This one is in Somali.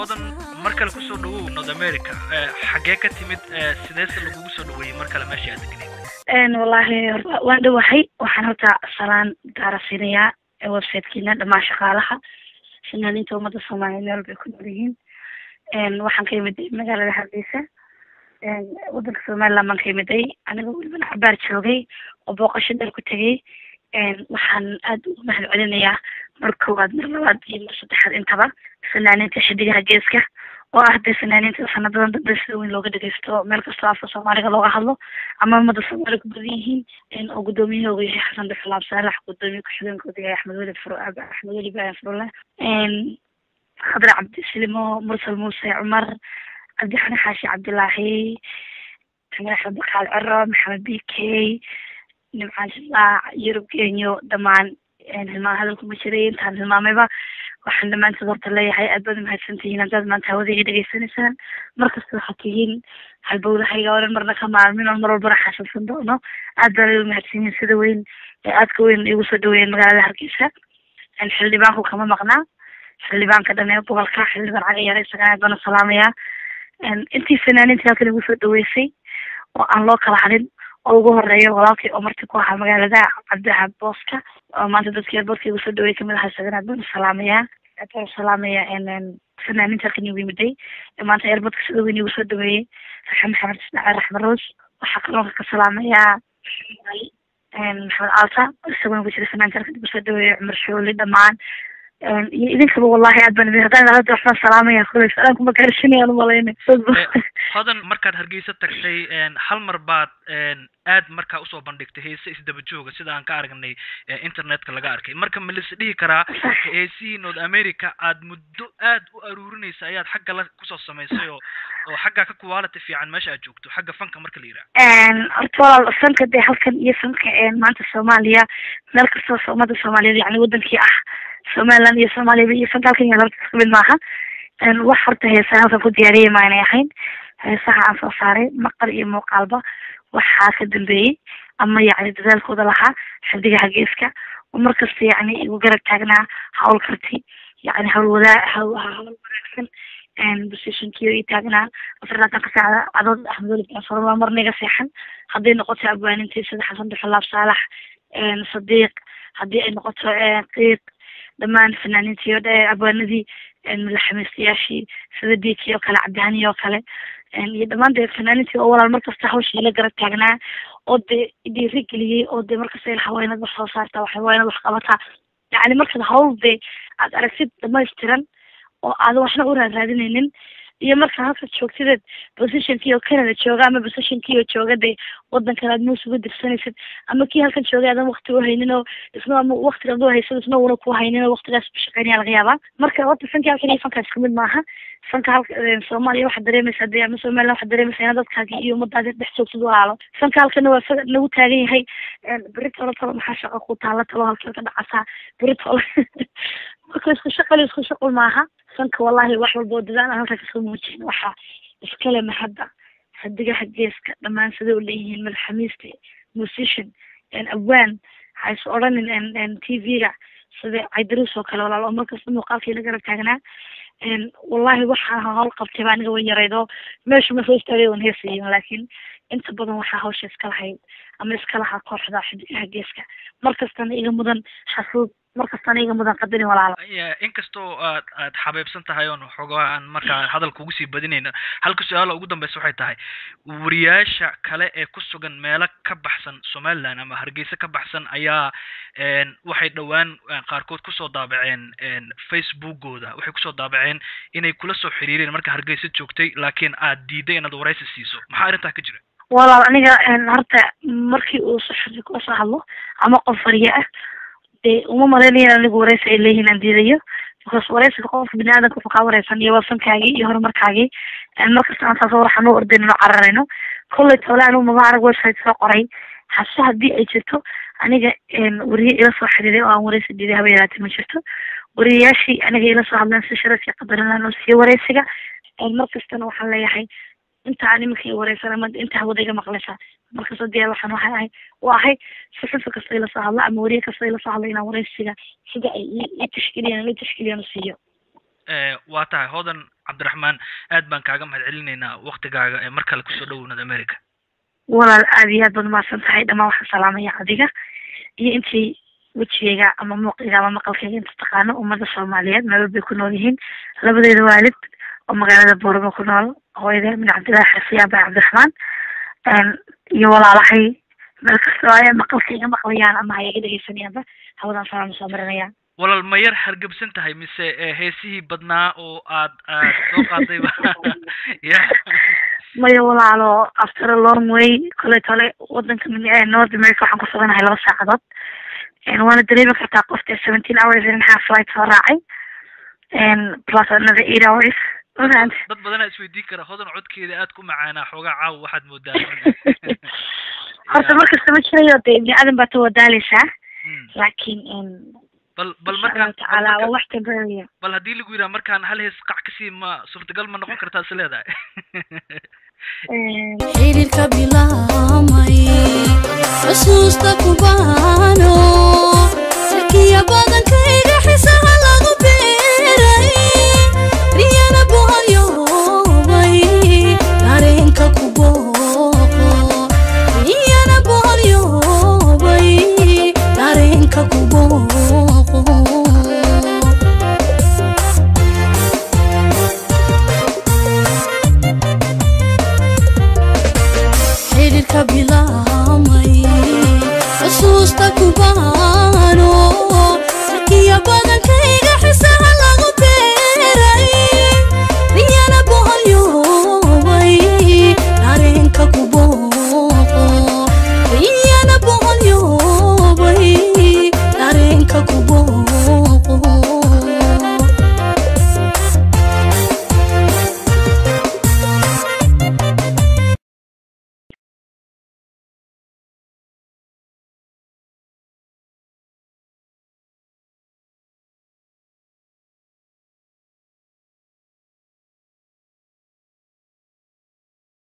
hodan markale ku soo dhawow North America xagee ka timid sidees lagu soo dhaweeyay markale meesha aad deganay wallahi waan dhawahay waxaan horta salaan gaarsiinaya website-kiina dhamaan shaqaalaha sinaaninta umada Soomaaliyeed meel bay ku noolyihiin waxaan ka imid magaalada Hargeysa waddanka Soomaaliland man ka imiday aniga waliba xabaar joogay oo booqasho dal ku tagay waxaan aad u mahadcelinayaa markoowaad mar labaad iyo mar saddexaad intaba sinaaninta xidigaha geeska oo ah sinaaninta sanadan dadka si weyn looga dhageysto meel kasta afka Soomaaliga looga hadlo ama umada Soomaaliga badan yihiin oo gudoomiyahooda yahay Xasan Dhuxulaab Saalax gudoomiye ku-xigeenkooda yahay Axmed Weli Ibrahim Furle Khadra Cabdi Silimo Mursal Muuse Cumar عبد الحنان حاشي عبد الله كمان أحمد بقال عرب محمد بيكي نمعان الله يوروب كينيو دمان يعني ما هذا الكمبيوترين كان المامبا وحنا ما انتظرت لي هاي أدبا ما هالسنتين أنتظر ما انتهوذي يدقي سنة مركز الحكيين هالبولة هاي قولا مرنا كمار من المرة البرا حاشا الصندوقنا أدبا ما هالسنين سدوين أدكوين يوصدوين مقالة هركيسة الحلي بانكو كما مقنا حلي بانك دمي بوغل كا حلي بان عقيا ريسا كانت بان السلامية intii fanaaniinta halkan ugu soo dhaweysay oo aan loo kala hadin oo ugu horeeyo walaalkii oo markii ku ahaa magaalada Cabdiha Booska oo maanta dadkii boorkii ugu soo dhaweeyay kamid ah saganaad baan salaamaya fanaaniinta halkan ugu yimiday maanta eerbadka sida weyn ugu soo dhaweeyay Maxamed Ismaaciil Raxmad Roos waxa kaloo ka salaamaya Maxamed Alta isagoo ugu jira fanaaniinta halkan ugu soo dhaweeyay Cumar Shooli dhamaan idinka wallahi aad baan hadaan la waxaan salaamaya kulay salaamku ma gaarsiinayaan malaynay hodan markaad Hargeysa tagtay hal mar baad aad markaa usoo bandhigtay heese isdaba jooga sida aan ka aragnay internetka laga arkay marka ma la isdhihi karaa heesii North America aad muddo aad u aruurinaysa ayaad xagga la kusoo samaysay oo xagga ka quality fiican meesha aad joogto xagga fanka marka la yiraahdo horta fanka de halkan iyo fanka maanta Soomaaliya meel kasta Soomaalida Soomaaliyeed yani wadankii ah Somaliland iyo Soomaaliya iyo fanka halkan yar kamid maaha wax horta heesaha halkan ku diyaariyay ma aanay ahayn heesaha aan soo saaray maqal iyo muuqaalba waxaa ka dambeeyay ama yani dadaalkooda lahaa xidigaha geeska oo markasta yani igu garab taagnaa hawl karti yani hawl wanaagsan positionkii taagnaa afartan ka saacada adood Axmed Weli Ibrahim Furle marniga seexan hadday noqoto abwaanintii sida Xasan Dhuxulaab Saalax Sadiiq haddii ay noqoto qiiq dhamaan fanaaniintii abwaanadii madaxweynayaashii sida diikii oo kale Cabdihani oo kale iyo dhamaan fanaaniintii oo walaal markasta hawsha la garab taagnaa oo dhiirigeliyay oo markasta ay haweenad wax soo saarta wax wax qabata yani markasta hawl aad aragtid dhamaystiran oo aad waxna u raadinaynin iyo marka halka joogtid positionkii oo Canada jooga ama positionkii oo jooga wadanka aad muus ugu dirsanaysid ama kii halkan jooga aad waqti u haynin oo isna ama waqtiga aad haysid isna uu ku haynin waqtigaas shaqeynaya laga yaabaa marka waqti fanka halkan iyo fankaas kamid maaha fanka halkan Soomaaliya waxa dareemaysa ama Soomaaliland waxa dareemaysa in dadkaaga iyo umadaada dhex joogtid walaalo fanka halkan waa nagu taagan yahay Britol maxaa shaqo ku taala talo halkan ka dhacasa Britol marka isku shaqo maaha fanka wallahi wax walba dadaan halka ka soo muujin waxa iskale mahadda xidigaha geeska dhamaan sida u leeyihiin madaxamiiste musician abwaan hayso oran TV-ga sida Idris oo kale walaal markasta muuqaalkii laga garab taagnaa wallahi waxa hawl qabtay baan aniga way yaraydo meesha ma soo istaagay oo heesayeen laakiin inta badan waxa hawsha iska lahayd ama iska lahaa kooxda xidigaha geeska markastana iga mudan xasuud markastana iga mudan qadarin walaalo inkastoo aad xabeebsan tahay oo xogaa aan markaa hadalka ugu sii badinayno halka su'aal ugu dambaysa waxay tahay wariyaasha kale ee ku sugan meelo ka baxsan Somaliland ama Hargeysa ka baxsan ayaa waxay dhawaan qaarkood ku soo daabaceen Facebook-gooda waxay ku soo daabaceen inay kula soo xiriireen marka Hargeysa joogtay laakiin aad diiday inaad waraysi siiso maxaa arintaa ka jira walaal aniga horta markii uu saxir ku soo hadlo ama qof fariya ah uma maleynayaan anigu waraysi ay leeyihiin aan diidayo because waraysiga qofka bini'aadamka wuxuu ka waraysan iyo wafankaagii iyo horumarkaagii markasta aan taas waxaan u ordayno cararayno kolley tawlaan uma arag website soo qoray hase haddii ay jirto aniga wariye ila soo xiriiray oo aan waraysi diiday haba yaraatee ma jirto wariyayaashii aniga ila soo hadlaan si sharaf iyo qadarin oo sii waraysiga markastana waxaan leeyahay inta aan iminka waraysan ama inta hawada maqlaysa marka soo diyaar waxaan waxay si kasta ila soo hadla ama wariye kasta ila soo hadla inaan waraysiga sida ay tashkiiliyaan siiyo waa tahay hodan cabdiraxmaan aad baan kaaga mahadcelinaynaa waqtigaaga ee mar kale kusoo dhawownad America. walaal aad iyo aad baad mahadsan tahay dhammaan waxaan salaamaya adiga iyo intii wejigayga ama muuqayga ama maqalkayga inta taqaano ummadda Soomaaliyeed meel bay ku nool yihiin labadeeda waalid oo magaalada Boorama ku nool hooyada min Cabdilaahi Xasiya baa Cabdiraxmaan iyo walaalahay meel kasta ay maqalkayga maqlayaan ama ay iga dhageysanayaan hawadan salaam soo marinaya walaal ma yar hargabsan tahay mise heesihii badnaa oo aad soo qaadayba maya walaalo after a long way kale wadanka North America waxaan ku suganahay 2 saacadood waana dareemi kartaa qofta 17 hours and a half flight soo raacay plus another 8 hours dad badan isweydiin kara hodan codkeeda aad ku macaanaa xoogaa caaw waxaad moodaa horta markasta ma jirayo dee ibni aadan baa tawadaaleysaa laakiin bal markaan taala wax temporary bal haddii lagu yiraahdo markaan hal hees qac kasii ma suurtagal ma noqon kartaa is leedahay xiriirka bilaamay